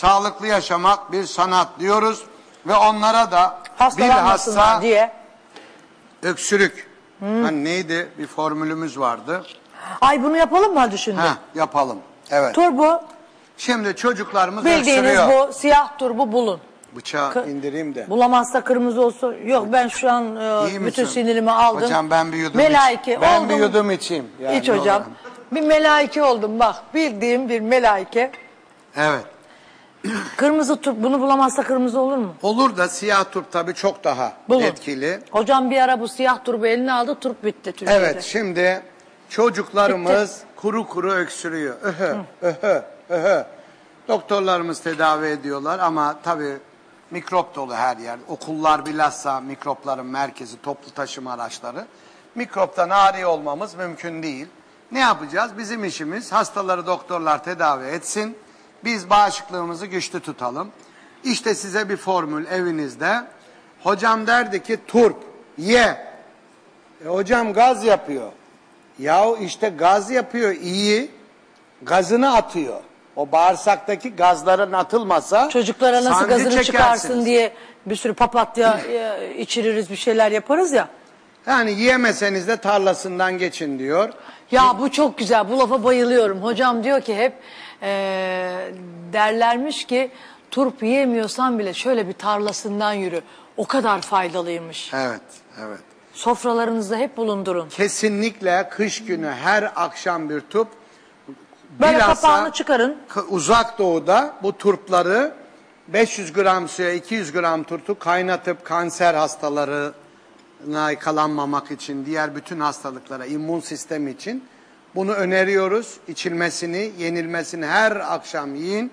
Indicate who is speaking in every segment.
Speaker 1: Sağlıklı yaşamak bir sanat diyoruz ve onlara da
Speaker 2: Hastalanmasınlar
Speaker 1: bilhassa
Speaker 2: diye.
Speaker 1: öksürük. Hani neydi? Bir formülümüz vardı.
Speaker 2: Ay bunu yapalım mı hadi şimdi?
Speaker 1: Yapalım. Evet.
Speaker 2: Turbu
Speaker 1: Şimdi çocuklarımız
Speaker 2: bildiğiniz
Speaker 1: öksürüyor.
Speaker 2: bu siyah turbu bulun.
Speaker 1: Bıçağı indireyim de.
Speaker 2: Bulamazsa kırmızı olsun. Yok ben şu an bütün sinirimi aldım.
Speaker 1: Hocam ben bir yudum
Speaker 2: Melaike
Speaker 1: içeyim. Ben
Speaker 2: oldum.
Speaker 1: bir yudum içeyim. Yani
Speaker 2: İç hocam. Bir melaike oldum bak. Bildiğim bir melaike.
Speaker 1: Evet.
Speaker 2: Kırmızı turp bunu bulamazsa kırmızı olur mu?
Speaker 1: Olur da siyah turp tabii çok daha
Speaker 2: Bulun.
Speaker 1: etkili.
Speaker 2: Hocam bir ara bu siyah turbu eline aldı, turp bitti Türkiye'de.
Speaker 1: Evet, şimdi çocuklarımız kuru kuru öksürüyor. Doktorlarımız tedavi ediyorlar ama tabii mikrop dolu her yer. Okullar bilhassa mikropların merkezi, toplu taşıma araçları. Mikroptan ari olmamız mümkün değil. Ne yapacağız? Bizim işimiz hastaları doktorlar tedavi etsin. Biz bağışıklığımızı güçlü tutalım. İşte size bir formül evinizde. Hocam derdi ki turp ye. Hocam gaz yapıyor. Yahu işte gaz yapıyor iyi. Gazını atıyor. O bağırsaktaki gazların atılmasa
Speaker 2: çocuklara nasıl
Speaker 1: sancı
Speaker 2: gazını çıkarsın
Speaker 1: çekersiniz
Speaker 2: diye bir sürü papatya içiririz, bir şeyler yaparız ya.
Speaker 1: Yani yiyemeseniz de tarlasından geçin diyor.
Speaker 2: Ya bu çok güzel, bu lafa bayılıyorum. Hocam diyor ki hep derlermiş ki turp yiyemiyorsan bile şöyle bir tarlasından yürü. O kadar faydalıymış.
Speaker 1: Evet, evet.
Speaker 2: Sofralarınızda hep bulundurun.
Speaker 1: Kesinlikle kış günü her akşam bir turp.
Speaker 2: Böyle
Speaker 1: Bilhassa
Speaker 2: kapağını çıkarın.
Speaker 1: Uzak doğuda bu turpları 500 gram suya 200 gram turpu kaynatıp kanser hastalarına yakalanmamak için, diğer bütün hastalıklara, immün sistemi için bunu öneriyoruz. İçilmesini, yenilmesini her akşam yiyin.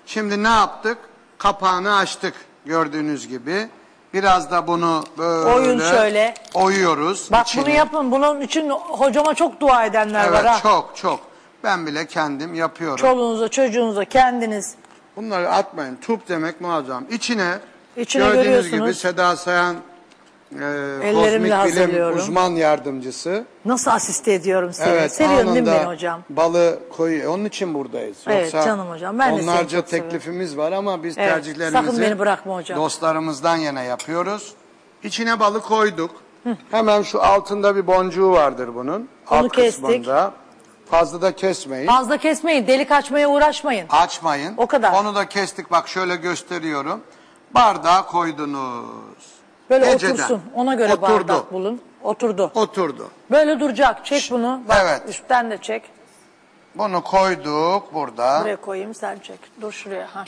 Speaker 1: Şimdi ne yaptık? Kapağını açtık gördüğünüz gibi. Biraz da bunu böyle
Speaker 2: oyun şöyle
Speaker 1: oyuyoruz.
Speaker 2: Bak
Speaker 1: içine.
Speaker 2: bunu yapın. Bunun için hocama çok dua edenler
Speaker 1: Evet,
Speaker 2: var ha.
Speaker 1: çok çok. Ben bile kendim yapıyorum.
Speaker 2: Çoluğunuza, çocuğunuza, kendiniz.
Speaker 1: Bunları atmayın. Turp demek muazzam. İçine
Speaker 2: görüyorsunuz.
Speaker 1: gördüğünüz gibi Seda Sayan kozmik bilim uzman yardımcısı.
Speaker 2: Nasıl asiste ediyorum seni?
Speaker 1: Evet,
Speaker 2: Seviyorsun değil mi beni hocam?
Speaker 1: Balı koyuyor. Onun için buradayız.
Speaker 2: Evet
Speaker 1: Yoksa
Speaker 2: canım hocam. Ben de seni
Speaker 1: onlarca
Speaker 2: çok seviyorum.
Speaker 1: teklifimiz var ama biz
Speaker 2: Evet,
Speaker 1: tercihlerimizi
Speaker 2: sakın beni bırakma hocam.
Speaker 1: Dostlarımızdan yana yapıyoruz. İçine balı koyduk. Hemen şu altında bir boncuğu vardır bunun.
Speaker 2: Onu
Speaker 1: Alt
Speaker 2: kestik.
Speaker 1: kısmında. Fazla da kesmeyin.
Speaker 2: Fazla kesmeyin. Delik açmaya uğraşmayın.
Speaker 1: Açmayın.
Speaker 2: O kadar.
Speaker 1: Onu da kestik. Bak şöyle gösteriyorum. Bardağa koydunuz.
Speaker 2: Böyle
Speaker 1: Geceden.
Speaker 2: otursun. Ona göre
Speaker 1: Oturdu.
Speaker 2: bardak bulun. Oturdu.
Speaker 1: Oturdu.
Speaker 2: Böyle duracak. Çek bunu. Bak,
Speaker 1: Evet.
Speaker 2: üstten de çek.
Speaker 1: Bunu koyduk burada.
Speaker 2: Buraya koyayım sen çek. Dur şuraya. Ha,